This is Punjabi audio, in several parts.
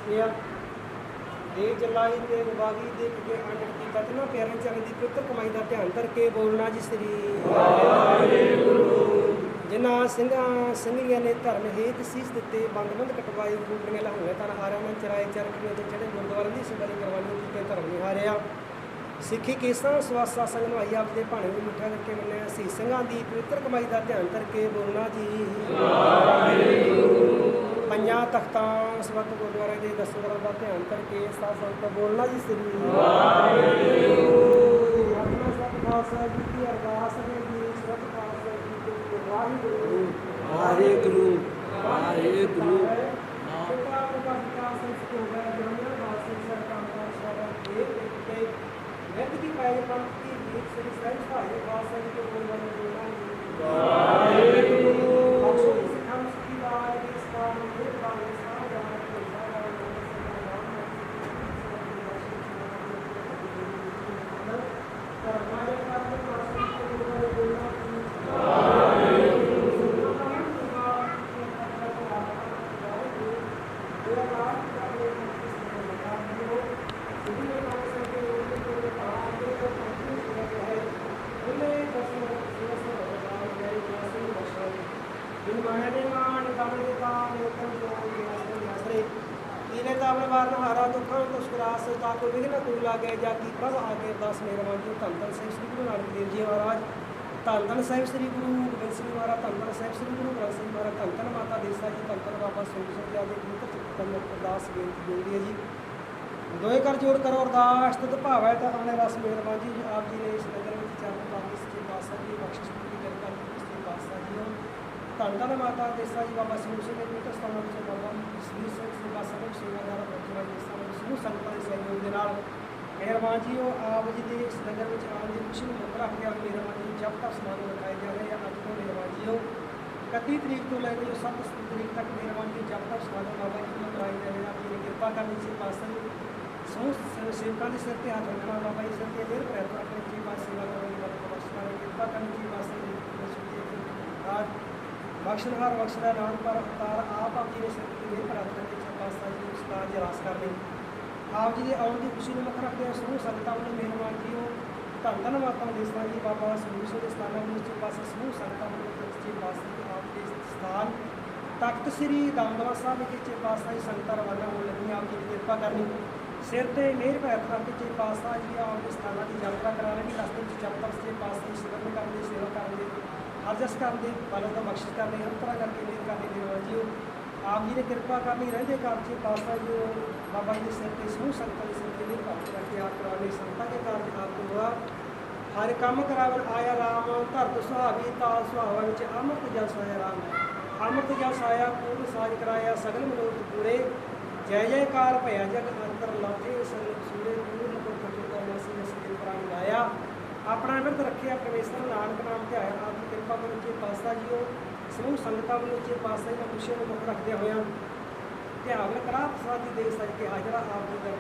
किया दे जलाई ते विभागी देख के अनट की कतना प्यारे चरण की पवित्र कमाई का ध्यान करके बोलना जी श्री जिन्ना ਸਿੰਘੀਆਂ ने धर्म हेत सीस दिते बंद कटवाई गुंडरियां लहांगे तन हारिया ने चराए चरखियां ते चढ़े गुरुद्वारे की सेवा करवानी की धर्म निहारिया सिखी केसा सवासा संग नवाई आपके भाणे में मिठा करके मन्या सी ਸਿੰਘਾਂ ਦੀ पवित्र कमाई का ध्यान करके बोलना जी पंजा तख्तां सवत गुरुद्वारे के दस्तूरां का ध्यान करके साथ संगत बोलना जी श्री अपना सब खालसा जी की अरदास है जी सब खालसा जी के वाहिगुरू वाहिगुरू वाहिगुरू पिता का विकास हो गया दुनिया वासी सरकार का शरण के व्यक्ति की पहले पंथ की गीत श्री साईं भाई वासा जी के बोलने बोलना वाहिगुरू बख्शो सिखम सुखी बाल इस काम में बाल सा जाना के सारा हमारे पास में वासा जी के बोलने बोलना हारा दुखा दुष्करास ताको विघ्न दूर लागे जाति प्रभ आगे अरदास मेहरबान जी धन धन साहिब श्री गुरु नानक देव जी महाराज धन धन साहिब श्री गुरु गोबिंद सिंह महाराज धन धन साहिब श्री गुरु ग्रंथ सिंह महाराज धन धन माता देसा जी धन धन बाबा सुख सुख आदि पवित्र चित्तन अरदास बेनती जोड़ी है जी दोए कर जोड़ करो अरदास तद भावै तो आने रस मेहरबान जी आप जी ने इस नगर में चरण पाके सच्चे पातशाह जी बख्शिश की कृपा की सच्चे पातशाह जी हो धन धन माता देसा जी बाबा सिंह सिंह पवित्र स्थानों से बाबा श्री सिंह सेवा सभा सेवादार बच्चा देसा समूह संगतां के सहयोग के नाल मेहरबान जी हो आप जी के इस नगर में आने की खुशी में मुख रख के मेहरबान जी जब तक समारोह रखाए जा रहे हैं अज तो मेहरबान जी हो 31 तरीक तो लैके 7 तरीक तक मेहरबान जी जब तक समारोह बाबा जी में कराए जा रहे हैं आप जी ने कृपा करनी से पातशाह जी समूह सेवकों के सिर पर हाथ रखना बाबा जी सिर पर देर पैर रखने जी पास सेवा करने कृपा करनी जी पातशाह जी बख्शनहार बख्शदा नाम पर अवतार आप जी ने सिर पर देर हाथ रखने जी पातशाह जी उसका जरास कर लें आप जी के आने की खुशी में मुख रखते हैं समूह संगतां ने मेहरबान जी हो धन धन माता देसा जी बाबा समूह के स्थानों में सच्चे पास समूह संगतां सच्चे पातशाह जी आपके स्थान तख्त श्री दमदमा साहब के सच्चे पातशाह जी संगतां रवाना होने लगी आप जी की कृपा करनी सिर पर मेहर पैर रख के सच्चे पातशाह जी आपके स्थानों की यात्रा कराने की रस्ते में जब तक सच्चे पातशाह जी सिमरन करते सेवा करते अरजस करते बालों का बख्शिश करते हर तरह करके मेहर करते मेहरबान जी हो आप जी ने कृपा करनी रहते घर से पातशाह जी बाबा जी के सिर पर समूह संगतां के सिर पर भक्त करके आप कराने संगतां के कार्य आप हुआ हर काम करावन आया राम धरत सुहावी ताल सुहावा विच अमृत जल साया राम अमृत जल साया पूर्ण साज कराया सगल मनोरथ पूरे जय जयकार भया जग अंतर लाथे सगल सूरे पूर्ण को प्रचुता नसी नसी प्राण गाया अपना व्रत रखे परमेश्वर नानक नाम ध्याया आप की कृपा करो जी पातशाह जी हो समूह संगतां वालों सच्चे पातशाह जी खुशियों में मुख रखते हुए ध्यान करा प्रसाद जी देव सज के हाजरा आप जी का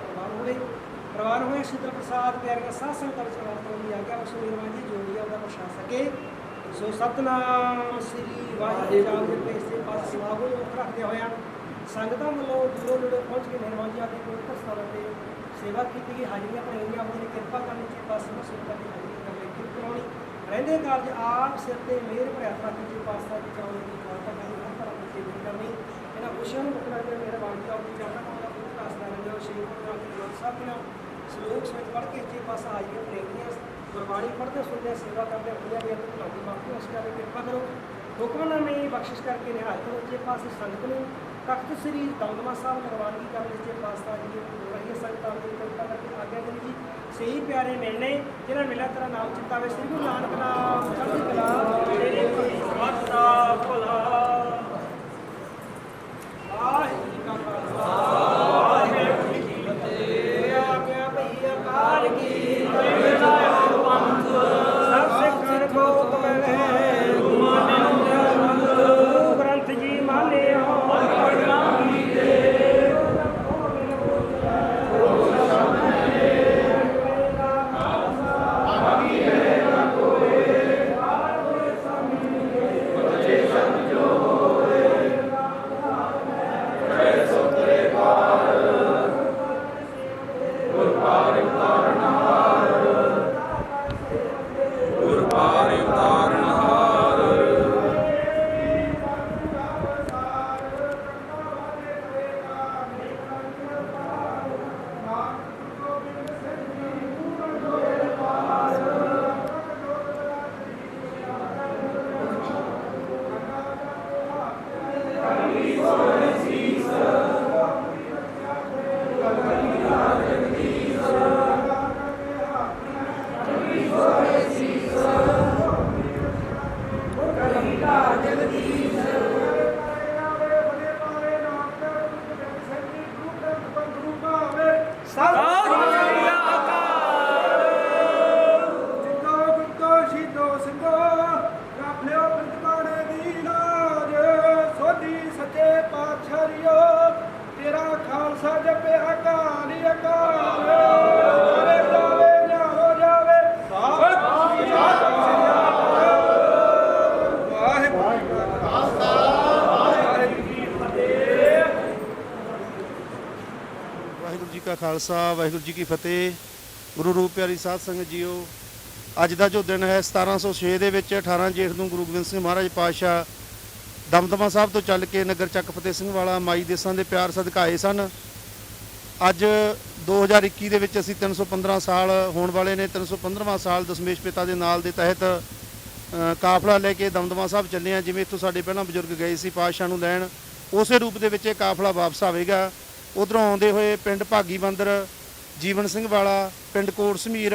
प्रवान हुए शीतल प्रसाद प्यारिया साध संगत की आज्ञा बख्शो मेहरबान जी जो भी आपका प्रसाद सके सो सतनाम श्री वाहिगुरू से पास समागम मुख रखते हुए संगतां वालों दूरों दूरों पहुँच के मेहरबान जी आपके पवित्र स्थानों पर सेवा की गई हाजिरियाँ बनाई आप जी कृपा करनी चाहिए पास संगतां की हाजिरी करने की करवानी रहते कार्य आप सिर पर मेहर पर यात्रा की पातशाह जी कराने की माता करनी हर तरह की सेवा करनी इन्होंने खुशियों में मुख रखते मेहरबान जी आपकी जाना का पूरा आसरा रहे हो श्री सब श्लोक समझ पढ़ के अच्छे पास हाजिरियाँ बनाई गुरबाणी पढ़ते सुनते सेवा करते अपनी भी अपनी बाकी उस कर कृपा करो हुक्मनामे बख्शिश करके निहाल करो अच्छे पास संगत में तख्त श्री दमदमा साहब रवानगी करने अच्छे पातशाह जी रही संगतां की कृपा करके आज्ञा करी जी सही प्यारे मिलने जिन्हें मिला तेरा नाम चिंता वे श्री गुरु नानक नाम चढ़ती कला तेरे वास्ता भला वाहिगुरू जी का खालसा वाहिगुरू जी की फतेह आज्ञा भई अकाल की करेला पंथ सब सिखण ठोक मिले गुरु ग्रंथ जी माने हो जो जी का खालसा वाहिगुरू जी की फतेह। गुरु रूप प्यारी साध संगत जीओ, ਅੱਜ ਦਾ ਜੋ ਦਿਨ ਹੈ 1706 ਦੇ ਵਿੱਚ 18 ਜੇਠ ਨੂੰ ਗੁਰੂ ਗੋਬਿੰਦ ਸਿੰਘ ਮਹਾਰਾਜ ਪਾਤਸ਼ਾਹ ਦਮਦਮਾ ਸਾਹਿਬ ਤੋਂ ਚੱਲ ਕੇ ਨਗਰ ਚੱਕ ਫਤਿਹ ਸਿੰਘ ਵਾਲਾ ਮਾਈ ਦੇਸਾਂ ਦੇ ਪਿਆਰ ਸਦਕਾ ਆਏ ਸਨ। ਅੱਜ 2021 ਦੇ ਵਿੱਚ ਅਸੀਂ 315 ਸਾਲ ਹੋਣ ਵਾਲੇ ਨੇ। 315ਵਾਂ ਸਾਲ ਦਸ਼ਮੇਸ਼ ਪਿਤਾ ਦੇ ਨਾਲ ਦੇ ਤਹਿਤ ਕਾਫਲਾ ਲੈ ਕੇ ਦਮਦਮਾ ਸਾਹਿਬ ਚੱਲੇ ਹਾਂ। ਜਿਵੇਂ ਇੱਥੋਂ ਸਾਡੇ ਪਹਿਲਾਂ ਬਜ਼ੁਰਗ ਗਏ ਸੀ ਪਾਤਸ਼ਾਹ ਨੂੰ ਲੈਣ, ਉਸੇ ਰੂਪ ਦੇ ਵਿੱਚ ਇਹ ਕਾਫਲਾ ਵਾਪਸ ਆਵੇਗਾ। ਉਧਰੋਂ ਆਉਂਦੇ ਹੋਏ ਪਿੰਡ ਭਾਗੀ ਬੰਦਰ, ਜੀਵਨ ਸਿੰਘ ਵਾਲਾ, ਪਿੰਡ ਕੋਟ ਸਮੀਰ,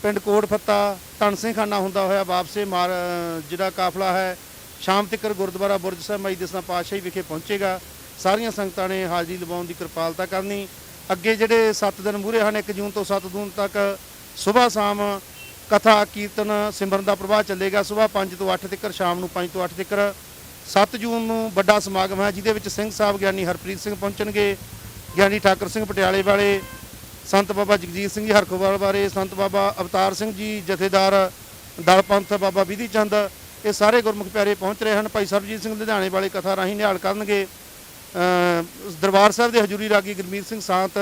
ਪਿੰਡ ਕੋਟ ਫੱਤਾ, ਧਨ ਸਿੰਘ ਖਾਨਾ ਹੁੰਦਾ ਹੋਇਆ ਵਾਪਸੇ ਜਿਹੜਾ ਕਾਫਲਾ ਹੈ ਸ਼ਾਮ ਤੱਕ ਗੁਰਦੁਆਰਾ ਬੁਰਜ ਸਾਹਿਬ ਮਾਈ ਦੇਸਾਂ ਪਾਤਸ਼ਾਹੀ ਵਿਖੇ ਪਹੁੰਚੇਗਾ। ਸਾਰੀਆਂ ਸੰਗਤਾਂ ਨੇ ਹਾਜ਼ਰੀ ਲਵਾਉਣ ਦੀ ਕਿਰਪਾਲਤਾ ਕਰਨੀ। ਅੱਗੇ ਜਿਹੜੇ 7 ਦਿਨ ਮੂਹਰੇ ਹਨ, 1 ਜੂਨ ਤੋਂ 7 ਜੂਨ ਤੱਕ ਸੁਬਾਹ ਸ਼ਾਮ ਕਥਾ ਕੀਰਤਨ ਸਿਮਰਨ ਦਾ ਪ੍ਰਵਾਹ ਚੱਲੇਗਾ। ਸੁਬਾਹ 5 ਤੋਂ 8 ਤੱਕ, ਸ਼ਾਮ ਨੂੰ 5 ਤੋਂ 8 ਤੱਕ। 7 ਜੂਨ ਨੂੰ ਵੱਡਾ ਸਮਾਗਮ ਹੈ ਜਿਹਦੇ ਵਿੱਚ ਸਿੰਘ ਸਾਹਿਬ ਗਿਆਨੀ ਹਰਪ੍ਰੀਤ ਸਿੰਘ ਪਹੁੰਚਣਗੇ, ਗਿਆਨੀ ਠਾਕਰ ਸਿੰਘ ਪਟਿਆਲੇ ਵਾਲੇ, ਸੰਤ ਬਾਬਾ ਜਗਜੀਤ ਸਿੰਘ ਜੀ ਹਰਖੋਵਾਲ ਬਾਰੇ, ਸੰਤ ਬਾਬਾ ਅਵਤਾਰ ਸਿੰਘ ਜੀ ਜਥੇਦਾਰ ਦਲ ਪੰਥ, ਬਾਬਾ ਵਿਧੀ ਚੰਦ, ਇਹ ਸਾਰੇ ਗੁਰਮੁਖ ਪਿਆਰੇ ਪਹੁੰਚ ਰਹੇ ਹਨ। ਭਾਈ ਸਰਬਜੀਤ ਸਿੰਘ ਲੁਧਿਆਣੇ ਵਾਲੇ ਕਥਾ ਰਾਹੀਂ ਨਿਹਾਲ ਕਰਨਗੇ। ਦਰਬਾਰ ਸਾਹਿਬ ਦੇ ਹਜ਼ੂਰੀ ਰਾਗੀ ਗੁਰਮੀਤ ਸਿੰਘ ਸਾਂਤ,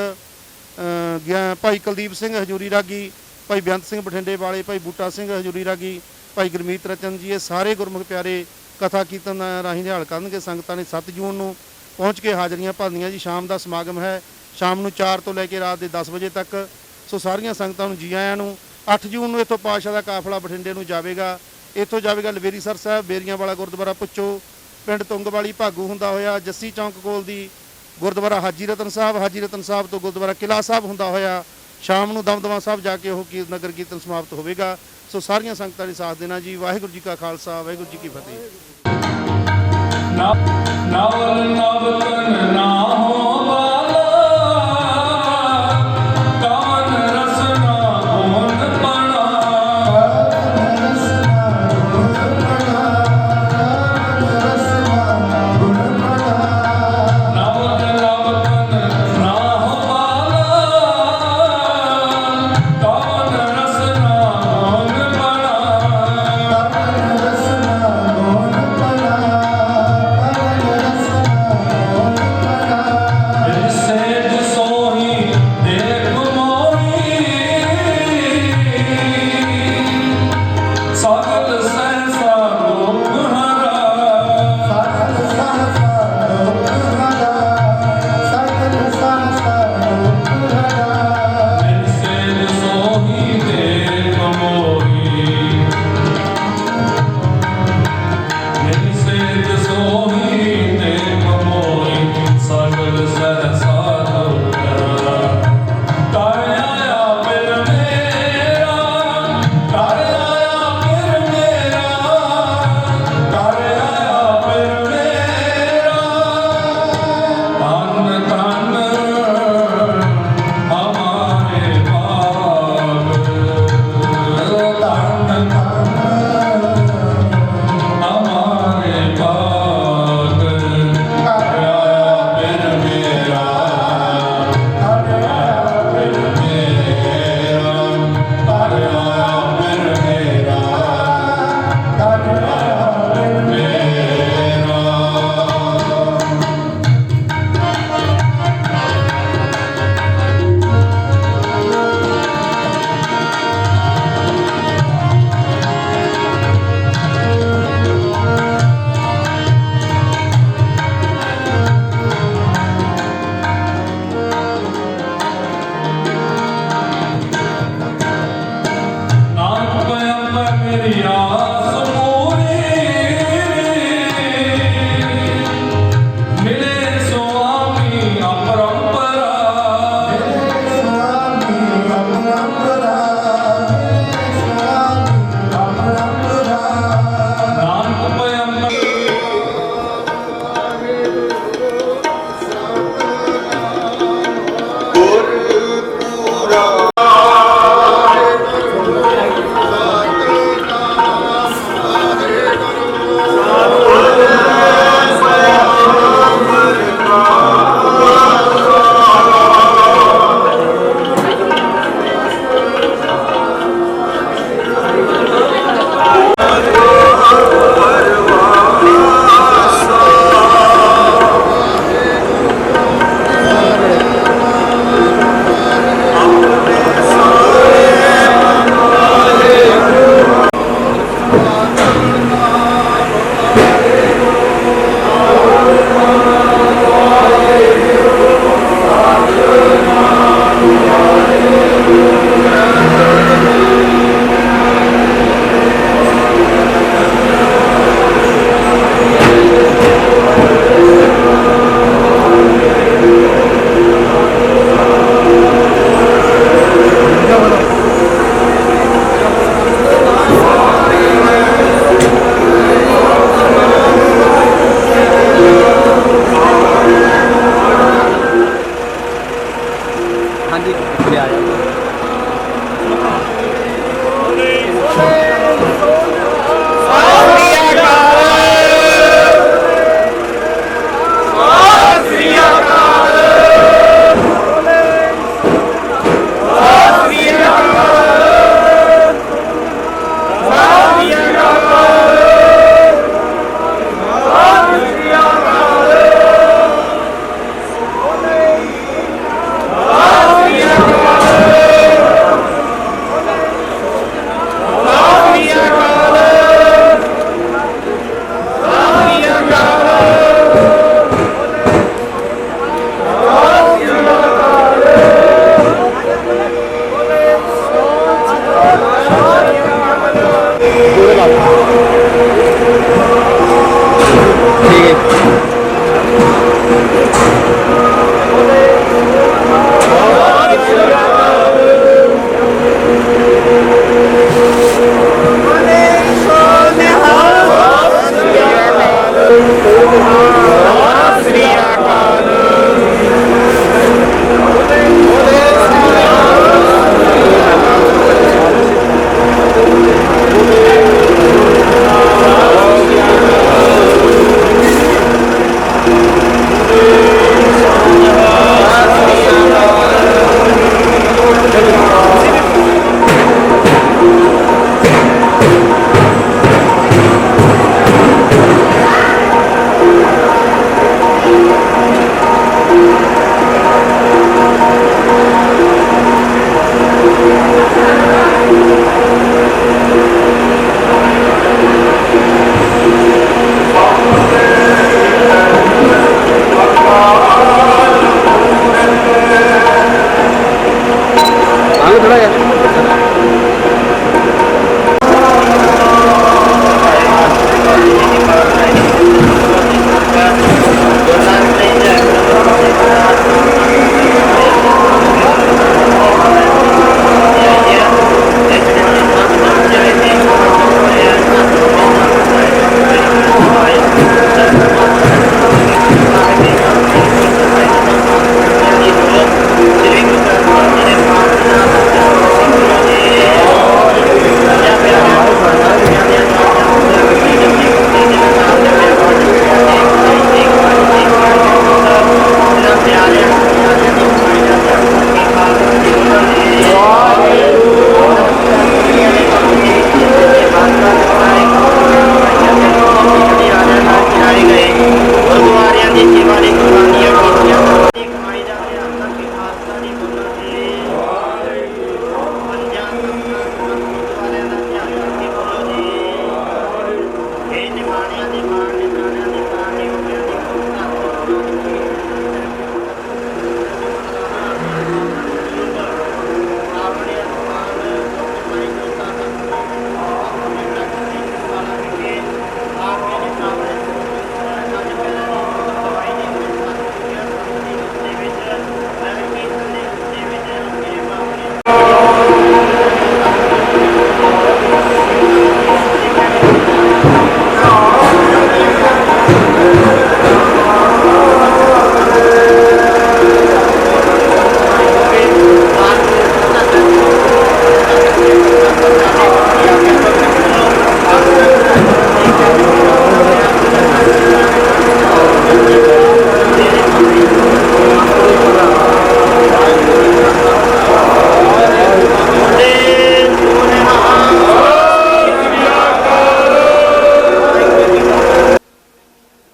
ਭਾਈ ਕੁਲਦੀਪ ਸਿੰਘ ਹਜ਼ੂਰੀ ਰਾਗੀ, ਭਾਈ ਬੇਅੰਤ ਸਿੰਘ ਬਠਿੰਡੇ ਵਾਲੇ, ਭਾਈ ਬੂਟਾ ਸਿੰਘ ਹਜ਼ੂਰੀ ਰਾਗੀ, ਭਾਈ ਗੁਰਮੀਤ ਰਚਨ ਜੀ, ਇਹ ਸਾਰੇ ਗੁਰਮੁਖ ਪਿਆਰੇ ਕਥਾ ਕੀਰਤਨ ਰਾਹੀਂ ਨਿਹਾਲ ਕਰਨਗੇ। ਸੰਗਤਾਂ ਨੇ 7 ਜੂਨ ਨੂੰ ਪਹੁੰਚ ਕੇ ਹਾਜ਼ਰੀਆਂ ਭਰਨੀਆਂ ਜੀ। ਸ਼ਾਮ ਦਾ ਸਮਾਗਮ ਹੈ, ਸ਼ਾਮ ਨੂੰ 4 ਤੋਂ ਲੈ ਕੇ ਰਾਤ ਦੇ 10 ਵਜੇ ਤੱਕ। ਸੋ ਸਾਰੀਆਂ ਸੰਗਤਾਂ ਨੂੰ ਜੀ ਆਇਆਂ ਨੂੰ। 8 ਜੂਨ ਨੂੰ ਇੱਥੋਂ ਪਾਤਸ਼ਾਹ ਦਾ ਕਾਫਲਾ ਬਠਿੰਡੇ ਨੂੰ ਜਾਵੇਗਾ। ਇੱਥੋਂ ਜਾਵੇਗਾ ਲਵੇਰੀਸਰ ਸਾਹਿਬ, ਬੇਰੀਆਂ ਵਾਲਾ ਗੁਰਦੁਆਰਾ ਪੁੱਚੋ, ਪਿੰਡ ਤੁੰਗ ਵਾਲੀ ਭਾਗੂ ਹੁੰਦਾ ਹੋਇਆ ਜੱਸੀ ਚੌਂਕ ਕੋਲ ਦੀ ਗੁਰਦੁਆਰਾ ਹਾਜੀ ਰਤਨ ਸਾਹਿਬ, ਹਾਜੀ ਰਤਨ ਸਾਹਿਬ ਤੋਂ ਗੁਰਦੁਆਰਾ ਕਿਲ੍ਹਾ ਸਾਹਿਬ ਹੁੰਦਾ ਹੋਇਆ ਸ਼ਾਮ ਨੂੰ ਦਮਦਮਾ ਸਾਹਿਬ ਜਾ ਕੇ ਉਹ ਨਗਰ ਕੀਰਤਨ ਸਮਾਪਤ ਹੋਵੇਗਾ। ਸੋ ਸਾਰੀਆਂ ਸੰਗਤਾਂ ਨੇ ਸਾਥ ਦੇਣਾ ਜੀ। ਵਾਹਿਗੁਰੂ ਜੀ ਕਾ ਖਾਲਸਾ, ਵਾਹਿਗੁਰੂ ਜੀ ਕੀ ਫਤਿਹ। ਨਵ ਨਵ ਤਨ ਨਾ ਹੋ ਬਾਲਾ, ਕਵਨ ਰਸਨਾ ਗੁਣ ਪਣਾ, ਨਵ ਨਵ ਤਨ ਨਾ ਹੋ ਬਾਲਾ, ਕਵਨ ਰਸਨਾ ਗੁਣ ਪਣਾ, ਕਵਨ ਰਸਨਾ ਗੁਣ ਪਣਾ, ਕਵਨ ਰਸਨਾ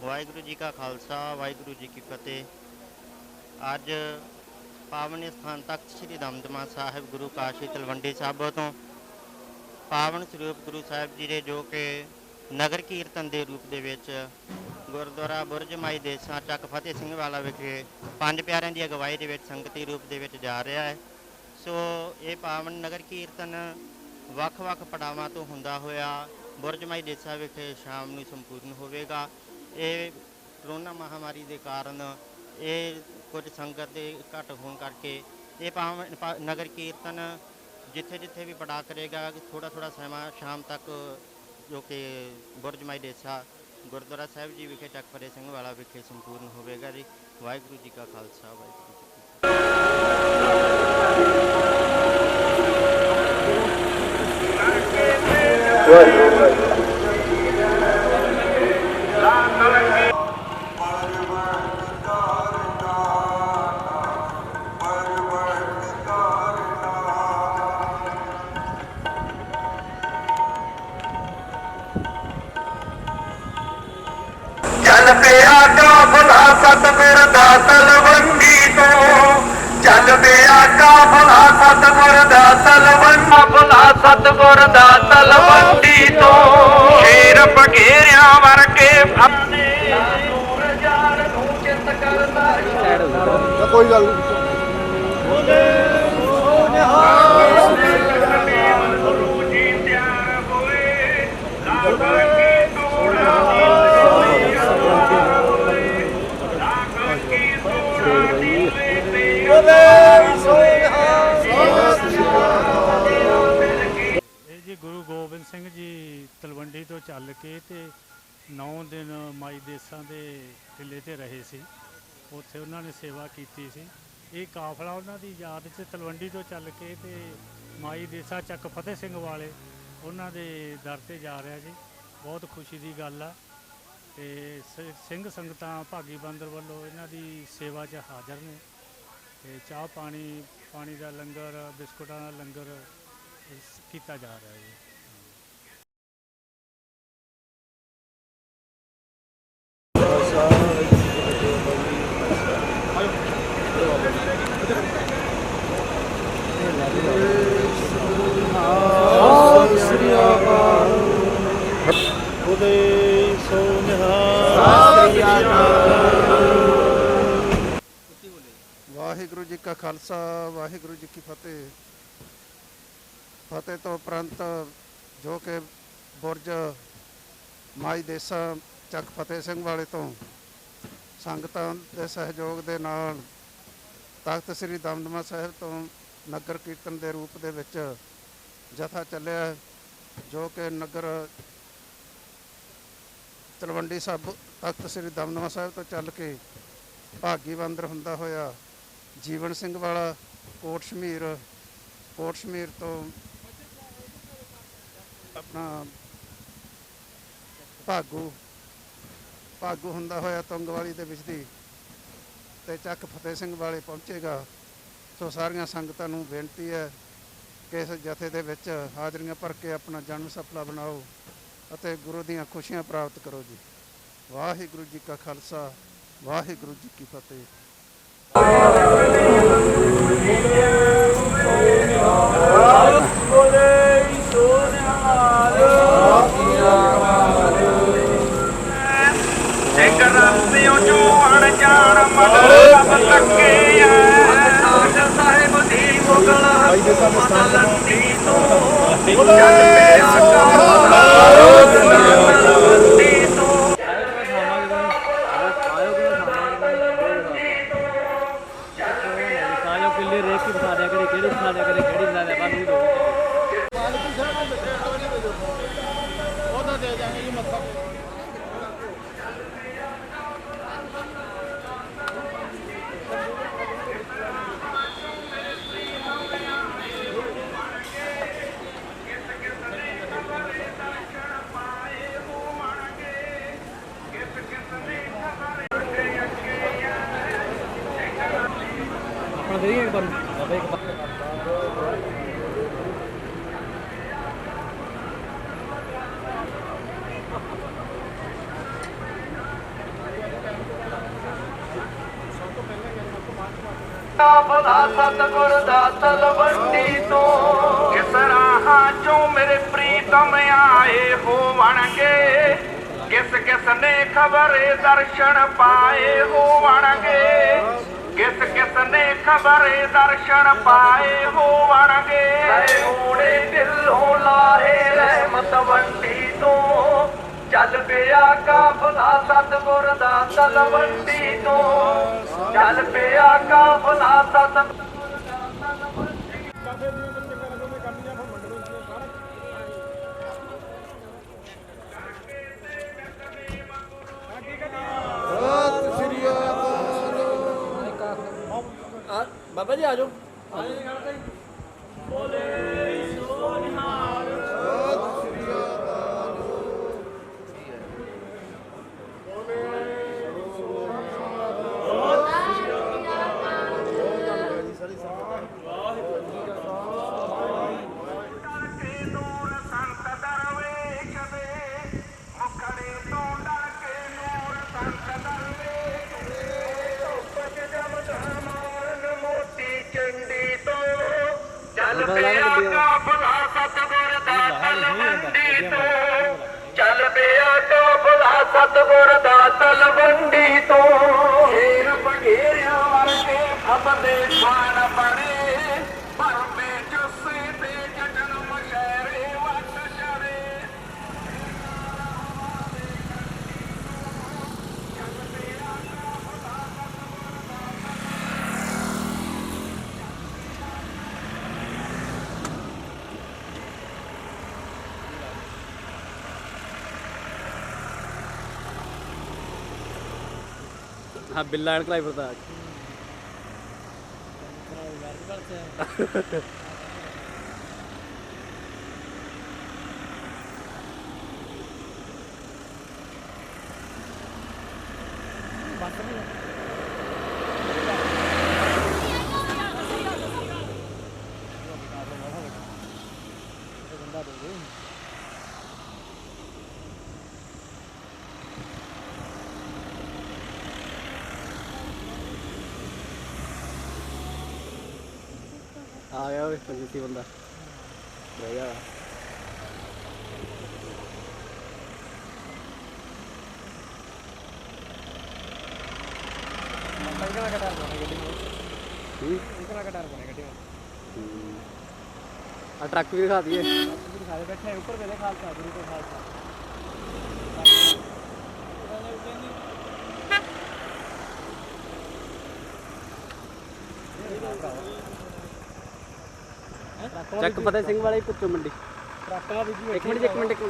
ਵਾਹਿਗੁਰੂ ਜੀ ਕਾ ਖਾਲਸਾ ਵਾਹਿਗੁਰੂ ਜੀ ਕੀ ਫਤਿਹ। ਅੱਜ ਪਾਵਨ ਸਥਾਨ ਤਖਤ ਸ੍ਰੀ ਦਮਦਮਾ ਸਾਹਿਬ ਗੁਰੂ ਕਾਸ਼ੀ ਤਲਵੰਡੀ ਸਾਬੋ ਤੋਂ ਪਾਵਨ ਸਰੂਪ ਗੁਰੂ ਸਾਹਿਬ ਜੀ ਦੇ ਜੋ ਕਿ ਨਗਰ ਕੀਰਤਨ ਦੇ ਰੂਪ ਦੇ ਵਿੱਚ ਗੁਰਦੁਆਰਾ ਬੁਰਜ ਮਾਈ ਦੇਸਾਂ ਚੱਕ ਫਤਿਹ ਸਿੰਘ ਵਾਲਾ ਵਿਖੇ ਪੰਜ ਪਿਆਰਿਆਂ ਦੀ ਅਗਵਾਈ ਦੇ ਵਿੱਚ ਸੰਗਤੀ ਰੂਪ ਦੇ ਵਿੱਚ ਜਾ ਰਿਹਾ ਹੈ। ਸੋ ਇਹ ਪਾਵਨ ਨਗਰ ਕੀਰਤਨ ਵੱਖ-ਵੱਖ ਪੜਾਵਾਂ ਤੋਂ ਹੁੰਦਾ ਹੋਇਆ ਬੁਰਜ ਮਾਈ ਦੇਸਾਂ ਵਿਖੇ ਸ਼ਾਮ ਨੂੰ ਸੰਪੂਰਨ ਹੋਵੇਗਾ। ਇਹ ਕਰੋਨਾ ਮਹਾਮਾਰੀ ਦੇ ਕਾਰਨ ਇਹ ਕੁਝ ਸੰਗਤ ਦੇ ਘੱਟ ਹੋਣ ਕਰਕੇ ਇਹ ਪਾਵਨ ਨਗਰ ਕੀਰਤਨ ਜਿੱਥੇ ਜਿੱਥੇ ਵੀ ਪੜਾ ਕਰੇਗਾ ਥੋੜਾ ਸਮਾਂ ਸ਼ਾਮ ਤੱਕ ਜੋ ਕਿ ਬੁਰਜ ਮਾਈ ਦੇਸਾ ਗੁਰਦੁਆਰਾ ਸਾਹਿਬ ਜੀ ਵਿਖੇ ਚੱਕ ਫਤਿਹ ਸਿੰਘ ਵਾਲਾ ਵਿਖੇ ਸੰਪੂਰਨ ਹੋਵੇਗਾ ਜੀ। ਵਾਹਿਗੁਰੂ ਜੀ ਕਾ ਖਾਲਸਾ ਵਾਹਿਗੁਰੂ ਜੀ ਕੀ ਫਤਿਹ। ਚੱਲ ਪਿਆ ਕਾਫਲਾ ਸਤਿਗੁਰ ਦਾ ਤਲਵੰਡੀ ਤੋਂ, ਚੱਲ ਪਿਆ ਕਾਫਲਾ ਸਤਿਗੁਰ ਦਾ ਸਤਿਗੁਰ ਦਾ ਤਲਵੰਡੀ ਤੋਂ। ਸ਼ੇਰ ਬਘੇਰਿਆਂ ਵਰਗੇ ਫੱਤੇ ਦੂਰ ਜਾਣ ਨੂੰ ਚਿੱਤ ਕਰਦਾ ਕੋਈ ਗੱਲ ਨਹੀਂ। ਗੁਰੂ ਜੀ ਤਿਆਰ ਹੋਏ ਲਾਗਾ ਕੀ ਤੋੜਾ ਜੀ ਗੁਰੂ ਗੋਬਿੰਦ ਸਿੰਘ ਜੀ ਤਲਵੰਡੀ ਤੋਂ ਚੱਲ ਕੇ ਤੇ 9 ਦਿਨ ਮਾਈ ਦੇਸਾਂ ਦੇ ਟਿੱਲੇ ਤੇ ਰਹੇ ਸੀ। ਉੱਥੇ ਉਹਨਾਂ ਨੇ ਸੇਵਾ ਕੀਤੀ ਸੀ। ਇਹ ਕਾਫਲਾ ਉਹਨਾਂ ਦੀ ਯਾਦ 'ਚ ਤਲਵੰਡੀ ਤੋਂ ਚੱਲ ਕੇ ਤੇ ਮਾਈ ਦੇਸਾ ਚੱਕ ਫਤਿਹ ਸਿੰਘ ਵਾਲੇ ਉਹਨਾਂ ਦੇ ਦਰ ਤੇ ਜਾ ਰਿਹਾ ਜੀ। ਬਹੁਤ ਖੁਸ਼ੀ ਦੀ ਗੱਲ ਆ ਤੇ ਸਿੰਘ ਸੰਗਤਾਂ ਭਾਗੀ ਬਾਂਦਰ ਵੱਲੋਂ ਇਹਨਾਂ ਦੀ ਸੇਵਾ 'ਚ ਹਾਜ਼ਰ ਨੇ ਤੇ ਚਾਹ ਪਾਣੀ ਦਾ ਲੰਗਰ, ਬਿਸਕੁਟਾਂ ਦਾ ਲੰਗਰ ਕੀਤਾ ਜਾ ਰਿਹਾ ਹੈ। ਉਦੇ ਸੋ ਨਿਹਾਲ। ਵਾਹਿਗੁਰੂ ਜੀ ਕਾ ਖਾਲਸਾ, ਵਾਹਿਗੁਰੂ ਜੀ ਕੀ ਫਤਿਹ। ਫਤਿਹ ਤੋਂ ਉਪਰੰਤ ਜੋ ਕਿ ਬੁਰਜ ਮਾਈ ਦੇਸਾ ਚੱਕ ਫਤਿਹ ਸਿੰਘ ਵਾਲੇ ਤੋਂ ਸੰਗਤਾਂ ਦੇ ਸਹਿਯੋਗ ਦੇ ਨਾਲ ਤਖਤ ਸ੍ਰੀ ਦਮਦਮਾ ਸਾਹਿਬ ਤੋਂ ਨਗਰ ਕੀਰਤਨ ਦੇ ਰੂਪ ਦੇ ਵਿੱਚ ਜਥਾ ਚੱਲਿਆ, ਜੋ ਕਿ ਨਗਰ ਤਲਵੰਡੀ ਸਾਹਿਬ ਤਖਤ ਸ੍ਰੀ ਦਮਦਮਾ ਸਾਹਿਬ ਤੋਂ ਚੱਲ ਕੇ ਭਾਗੀ ਬਾਂਦਰ ਹੁੰਦਾ ਹੋਇਆ ਜੀਵਨ ਸਿੰਘ ਵਾਲਾ ਕੋਟ ਸ਼ਮੀਰ ਤੋਂ ਆਪਣਾ ਭਾਗੂ ਹੁੰਦਾ ਹੋਇਆ ਤੁੰਗਵਾਲੀ ਦੇ ਵਿੱਚ ਦੀ ਤੇ ਚੱਕ ਫਤਿਹ ਸਿੰਘ ਵਾਲੇ ਪਹੁੰਚੇਗਾ। ਸੋ ਸਾਰੀਆਂ ਸੰਗਤਾਂ ਨੂੰ ਬੇਨਤੀ ਹੈ ਕਿ ਇਸ ਜਥੇ ਦੇ ਵਿੱਚ ਹਾਜ਼ਰੀਆਂ ਭਰ ਕੇ ਆਪਣਾ ਜਨਮ ਸਫਲਾ ਬਣਾਓ ਅਤੇ ਗੁਰੂ ਦੀਆਂ ਖੁਸ਼ੀਆਂ ਪ੍ਰਾਪਤ ਕਰੋ ਜੀ। ਵਾਹਿਗੁਰੂ ਜੀ ਕਾ ਖਾਲਸਾ, ਵਾਹਿਗੁਰੂ ਜੀ ਕੀ ਫਤਿਹ। ਰਸਤਿਓਂ ਚੋਂ ਅਣਜਾਣ ਮਗਰ ਸਭ ਲੱਗੇ ਸਾਹਿਬ ਦੀ ਮੁਗਲ ਮਦਲੰਦੀ ਤੋਂ ਚੱਲ ਪਿਆ ਕਾਬਲੰਦੀ ਤੋਂ। ਕਿੱਲੇ ਰੇਖ ਕੀ ਬਤਾ ਦਿਆ ਕਰੇ, ਕਿਹੜੀ ਬਤਾ ਦਿਆ ਕਰੇ, ਕਿਹੜੀ ਬਤਾ ਦਿਆ ਬਾਨੂੰ ਦੋ ਉਹਦਾ ਦੇ ਜਾਗੇ ਜੀ ਮੱਥਾ। अपना देंगे एक बार बाबा एक बार ਭਲਾ ਸਤਿਗੁਰ ਦਾ ਤਲਵੰਡੀ ਤੋਂ ਕਿਸ ਰਾਹਾਂ ਚੋਂ ਮੇਰੇ ਪ੍ਰੀਤਮ ਆਏ ਹੋਵਣਗੇ, ਕਿਸ ਕਿਸ ਨੇ ਖਬਰੇ ਦਰਸ਼ਨ ਪਾਏ ਹੋਵਣਗੇ, ਕਿਸ ਕਿਸ ਨੇ ਖਬਰੇ ਦਰਸ਼ਨ ਪਾਏ ਹੋਵਣਗੇ। ਓੜੇ ਦਿਲੋਂ ਲਾਹੇ ਰਹਿਮਤ ਵੰਡੀ ਤੋਂ ਚੱਲ ਪਿਆ ਕਾਫਲਾ ਸਤਿਗੁਰ ਦਾ ਤਲਵੰਡੀ ਤੋਂ, ਚੱਲ ਪਿਆ ਕਾਫਲਾ ਸਤਿਗੁਰ बाबा जी आ जाओ। ਚੱਲ ਪਿਆ ਕਾਫਲਾ ਸਤਿਗੁਰ ਦਾ ਤਲਵੰਡੀ ਤੋਂ, ਚੱਲ ਪਿਆ ਕਾਫਲਾ ਸਤਿਗੁਰ ਦਾ ਤਲਵੰਡੀ ਤੋਂ। ਢੇਰ ਬਘੇਰਿਆਂ ਵਰਗੇ ਫਤਦੇ ਖਾਨ ਬਣੇ, ਭਰਮੇ ਜੁੱਸੇ ਤੇ ਜਟਨ ਮਸ਼ਹਿਰੇ ਵੱਟ ਸ਼ਰੇ। हाँ बिल्ला एंड क्लाई फिरता ਆ ਗਿਆ ਓਏ ਪੰਜਤੀ ਬੰਦਾ ਬਹਿ ਜਾ ਇਕਲਾ ਕਟਾਰ ਪਾਉਣੇ ਗੱਡੀ ਨੂੰ ਇਕਲਾ ਕਟਾਰ ਪਾਉਣੇ ਗੱਡੀ ਨੂੰ ਆ ਟਰੱਕ ਵੀ ਦਿਖਾ ਦਈਏ ਦਿਖਾ ਦੇ ਬੈਠੇ ਉੱਪਰ ਵੇਲੇ ਖਾਲਸਾ ਗੁਰੂ ਕੋ ਖਾਲਸਾ ਚੱਕ ਫਤਿਹ ਸਿੰਘ ਵਾਲੇ ਪੁੱਛੋ ਮੰਡੀ ਟਰੱਕ ਦਾ ਵੀ ਇੱਕ ਮਿੰਟ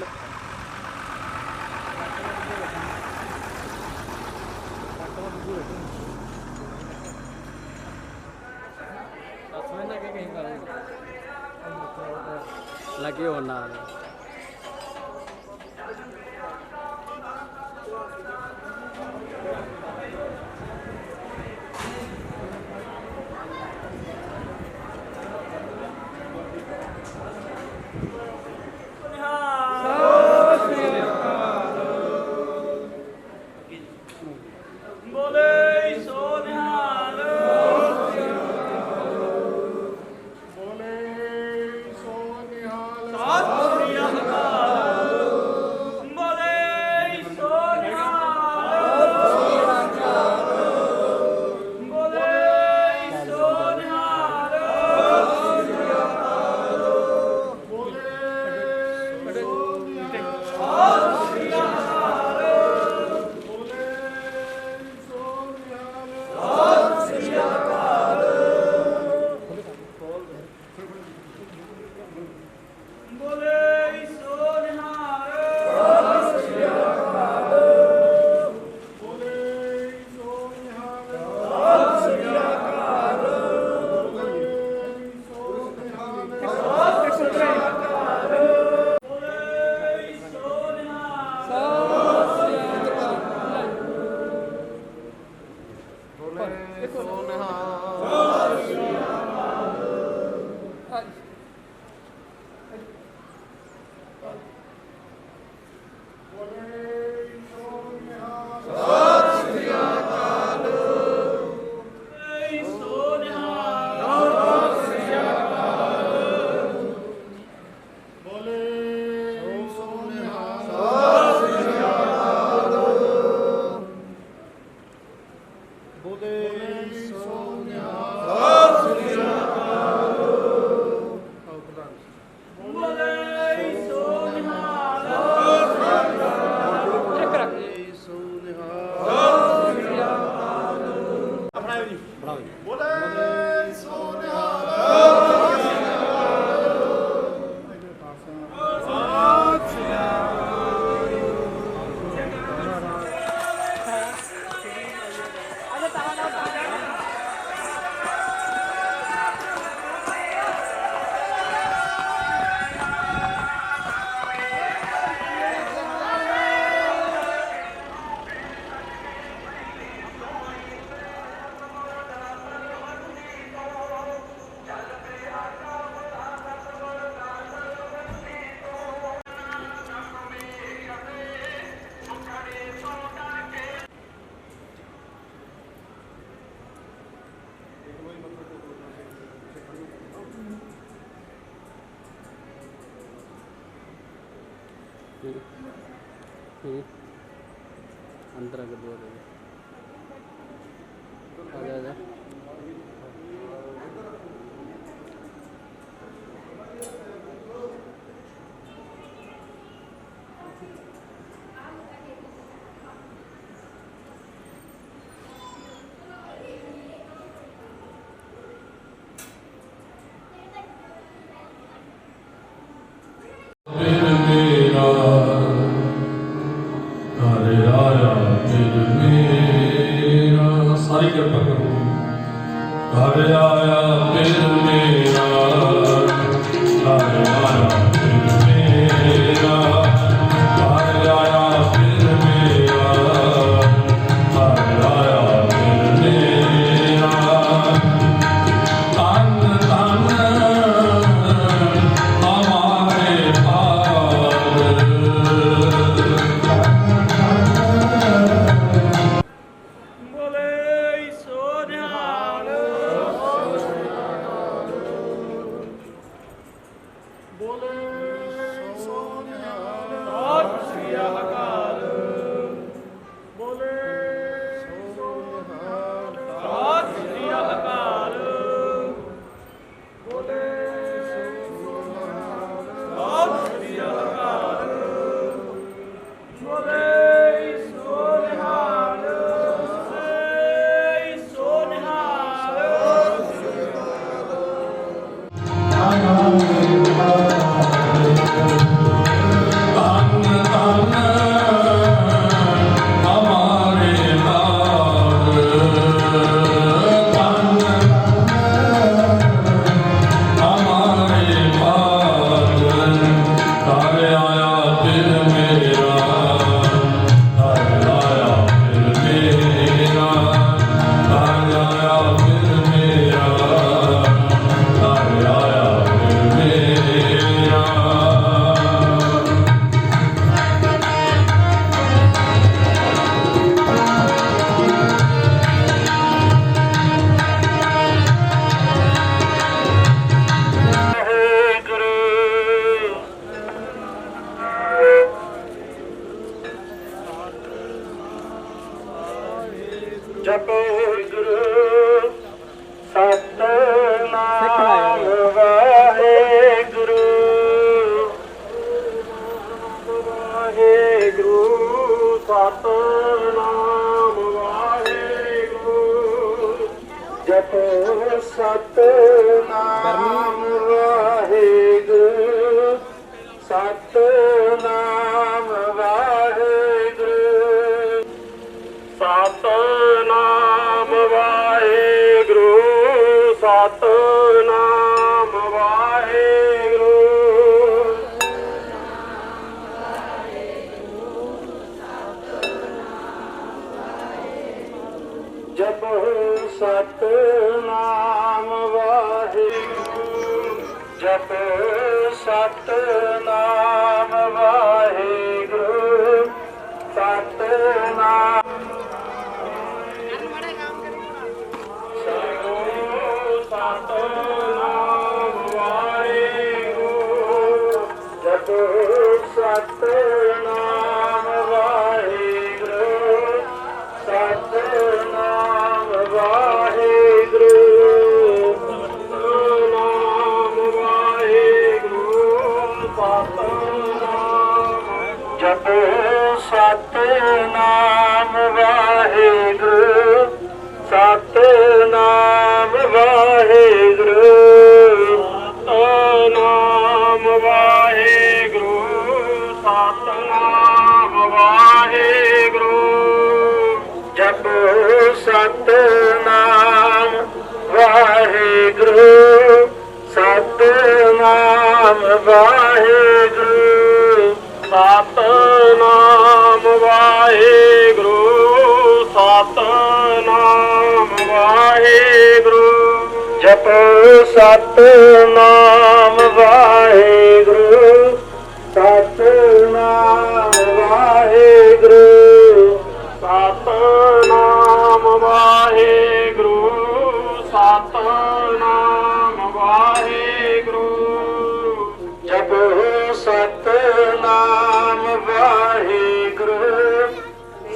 लगे हो ना अंदर अगर दो आजा सारी कृपा करो घर आया फिर मेरा घर आया फिर मेरा घर आया फिर मेरा घर आया फिर मेरा तन तन हमारे ਗੁਰੂ ਸਤਨਾਮ ਵਾਹਿਗੁਰੂ ਵਾਹਿਗੁਰੂ ਸਤਨਾਮ ਵਾਹਿਗੁਰੂ ਜਪੋ ਸਤਨਾਮ ਵਾਹਿਗੁਰੂ ਸਤਨਾਮ ਵਾਹਿਗੁਰੂ ਸਤਨਾਮ ਵਾਹਿਗੁਰੂ ਸਤਨਾਮ ਵਾਹਿਗੁਰੂ ਜਪੋ ਸਤਨਾਮ ਵਾਹਿਗੁਰੂ ਜਪੋ ਸਤਨਾਮ ਵਾਹਿਗੁਰੂ ਸਤਨਾਮ ਸਤਨਾਮ ਵਾਹਿਗੁਰੂ ਜਪੋ ਸਤਨਾਮ ਵਾਹਿਗੁਰੂ ਸਤਨਾਮ ਵਾਹਿਗੁਰੂ ਸਤਨਾਮ ਵਾਹਿਗੁਰੂ ਸਤਨਾਮ ਜਪੋ ਸਤਨਾਮ ਵਾਹਿਗੁਰੂ ਸਤਨਾਮ ਵਾਹਿਗੁਰੂ ਸਤਨਾਮ ਵਾਹਿਗੁਰੂ ਸਤਨਾਮ ਵਾਹਿਗੁਰੂ ਜਪੋ ਸਤਨਾਮ ਵਾਹਿਗੁਰੂ ਸਤਨਾਮ ਵਾਹਿਗੁਰੂ ਸਤਨਾਮ ਵਾਹਿਗੁਰੂ ਸਤਨਾਮ ਵਾਹਿਗੁਰੂ ਜਪੋ ਸਤਨਾਮ ਵਾਹਿਗੁਰੂ ਸਤਨਾਮ ਵਾਹਿਗੁਰੂ ਸਤਨਾਮ ਵਾਹਿਗੁਰੂ ਸਤਨਾਮ ਵਾਹਿਗੁਰੂ ਜਪੋ ਸਤਨਾਮ ਵਾਹਿਗੁਰੂ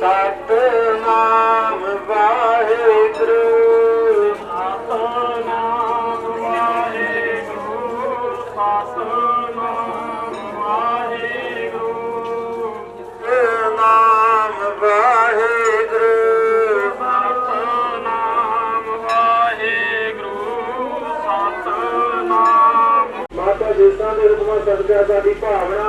ਸਤਨਾਮ ਵਾਹਿਗੁਰੂ ਸਤਨਾਮ ਵਾਹਿਗੁਰੂ ਸਤਨਾਮ ਵਾਹਿਗੁਰੂ ਸਤਨਾਮ ਵਾਹਿਗੁਰੂ ਸਤਨਾਮ ਵਾਹਿਗੁਰੂ ਸਤਨਾਮ ਮਾਤਾ ਦੇਸਾਂ ਦੇ ਹੁਕਮਾਂ ਸਦਕਾ ਸਾਡੀ ਭਾਵਨਾ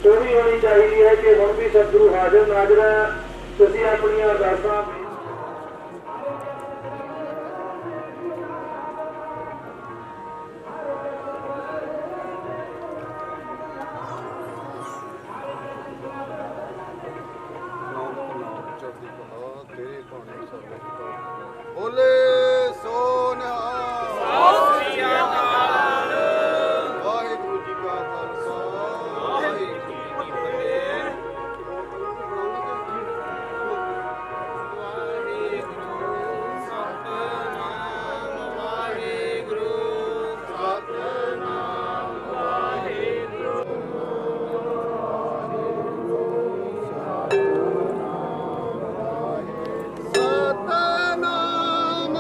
ਪੂਰੀ ਹੋਣੀ ਚਾਹੀਦੀ ਹੈ ਕਿ ਹੁਣ ਵੀ ਸਤਿਗੁਰੂ ਹਾਜ਼ਰ ਨਾਜ਼ਰ ਹੈ। ਤੁਸੀਂ ਆਪਣੀਆਂ ਅਰਦਾਸਾਂ ਬੋਲੇ ਸੋ ਨਿਹਾਲ ਵਾਹਿਗੁਰੂ ਜੀ ਕਾ ਖਾਲਸਾ ਵਾਹਿਗੁਰੂ ਜੀ ਕੀ ਸਤਨਾਮ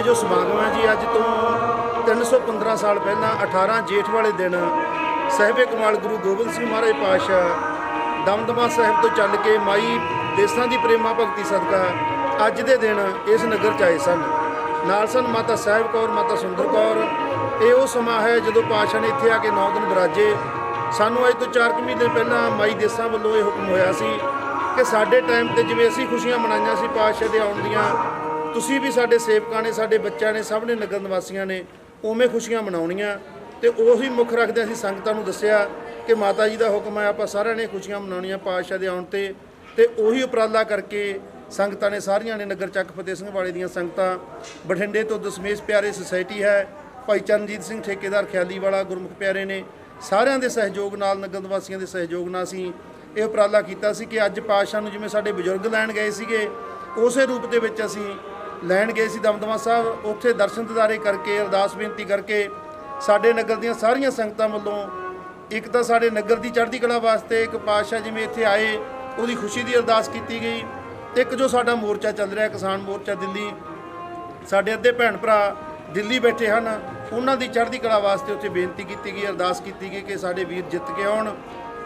ਜੋ ਸਮਾਗਮ ਹੈ ਜੀ, ਅੱਜ ਤੋਂ 315 ਸਾਲ ਪਹਿਲਾਂ 18 ਜੇਠ ਵਾਲੇ ਦਿਨ ਸਾਹਿਬੇ ਕਮਾਲ ਗੁਰੂ ਗੋਬਿੰਦ ਸਿੰਘ ਮਹਾਰਾਜ ਪਾਤਸ਼ਾਹ ਦਮਦਮਾ ਸਾਹਿਬ ਤੋਂ ਚੱਲ ਕੇ ਮਾਈ ਦੇਸਾਂ ਦੀ ਪ੍ਰੇਮਾ ਭਗਤੀ ਸਦਕਾ ਅੱਜ ਦੇ ਦਿਨ ਇਸ ਨਗਰ 'ਚ ਆਏ ਸਨ। ਨਾਲ ਸਨ ਮਾਤਾ ਸਾਹਿਬ ਕੌਰ, ਮਾਤਾ ਸੁੰਦਰ ਕੌਰ। ਇਹ ਉਹ ਸਮਾਂ ਹੈ ਜਦੋਂ ਪਾਤਸ਼ਾਹ ਨੇ ਇੱਥੇ ਆ ਕੇ 9 ਦਿਨ ਵਿਰਾਜੇ। ਸਾਨੂੰ ਅੱਜ ਤੋਂ 4 ਮਹੀਨੇ ਪਹਿਲਾਂ ਮਾਈ ਦੇਸਾਂ ਵੱਲੋਂ ਇਹ ਹੁਕਮ ਹੋਇਆ ਸੀ ਕਿ ਸਾਡੇ ਟਾਈਮ ਤੇ ਜਿਵੇਂ ਅਸੀਂ ਖੁਸ਼ੀਆਂ ਮਨਾਈਆਂ ਸੀ ਪਾਤਸ਼ਾਹ ਦੇ ਆਉਣ ਦੀਆਂ, ਤੁਸੀਂ ਵੀ ਸਾਡੇ ਸੇਵਕਾਂ ਨੇ, ਸਾਡੇ ਬੱਚਿਆਂ ਨੇ, ਸਭ ਨੇ, ਨਗਰ ਨਿਵਾਸੀਆਂ ਨੇ ਉਵੇਂ ਖੁਸ਼ੀਆਂ ਮਨਾਉਣੀਆਂ। ਤੇ ਉਹੀ ਮੁੱਖ ਰੱਖਦੇ ਅਸੀਂ ਸੰਗਤਾਂ ਨੂੰ ਦੱਸਿਆ ਕਿ ਮਾਤਾ ਜੀ ਦਾ ਹੁਕਮ ਹੈ, ਆਪਾਂ ਸਾਰਿਆਂ ਨੇ ਖੁਸ਼ੀਆਂ ਮਨਾਉਣੀਆਂ ਪਾਤਸ਼ਾਹ ਦੇ ਆਉਣ ਤੇ ਉਹੀ ਉਪਰਾਲਾ ਕਰਕੇ ਸੰਗਤਾਂ ਨੇ ਸਾਰੀਆਂ ਨੇ, ਨਗਰ ਚੱਕ ਫਤਿਹ ਸਿੰਘ ਵਾਲੇ ਦੀਆਂ ਸੰਗਤਾਂ, ਬਠਿੰਡੇ ਤੋਂ ਦਸਮੇਸ਼ ਪਿਆਰੇ ਸੁਸਾਇਟੀ ਹੈ, ਭਾਈ ਚਰਨਜੀਤ ਸਿੰਘ ਠੇਕੇਦਾਰ ਖਿਆਲੀ ਵਾਲਾ, ਗੁਰਮੁਖ ਪਿਆਰੇ ਨੇ, ਸਾਰਿਆਂ ਦੇ ਸਹਿਯੋਗ ਨਾਲ, ਨਗਰ ਨਿਵਾਸੀਆਂ ਦੇ ਸਹਿਯੋਗ ਨਾਲ ਅਸੀਂ ਇਹ ਉਪਰਾਲਾ ਕੀਤਾ ਸੀ ਕਿ ਅੱਜ ਪਾਤਸ਼ਾਹ ਨੂੰ ਜਿਵੇਂ ਸਾਡੇ ਬਜ਼ੁਰਗ ਲੈਣ ਗਏ ਸੀਗੇ, ਉਸੇ ਰੂਪ ਦੇ ਵਿੱਚ ਅਸੀਂ ਲੈਣ ਗਏ ਸੀ ਦਮਦਮਾ ਸਾਹਿਬ। ਉੱਥੇ ਦਰਸ਼ਨ ਦਿਦਾਰੇ ਕਰਕੇ, ਅਰਦਾਸ ਬੇਨਤੀ ਕਰਕੇ ਸਾਡੇ ਨਗਰ ਦੀਆਂ ਸਾਰੀਆਂ ਸੰਗਤਾਂ ਵੱਲੋਂ ਇੱਕ ਤਾਂ ਸਾਡੇ ਨਗਰ ਦੀ ਚੜ੍ਹਦੀ ਕਲਾ ਵਾਸਤੇ ਇੱਕ ਪਾਤਸ਼ਾਹ ਜਿਵੇਂ ਇੱਥੇ ਆਏ ਉਹਦੀ ਖੁਸ਼ੀ ਦੀ ਅਰਦਾਸ ਕੀਤੀ ਗਈ। ਇੱਕ ਜੋ ਸਾਡਾ ਮੋਰਚਾ ਚੱਲ ਰਿਹਾ ਕਿਸਾਨ ਮੋਰਚਾ ਦਿੱਲੀ, ਸਾਡੇ ਅੱਧੇ ਭੈਣ ਭਰਾ ਦਿੱਲੀ ਬੈਠੇ ਹਨ, ਉਹਨਾਂ ਦੀ ਚੜ੍ਹਦੀ ਕਲਾ ਵਾਸਤੇ ਉੱਥੇ ਬੇਨਤੀ ਕੀਤੀ ਗਈ, ਅਰਦਾਸ ਕੀਤੀ ਗਈ ਕਿ ਸਾਡੇ ਵੀਰ ਜਿੱਤ ਕੇ ਆਉਣ।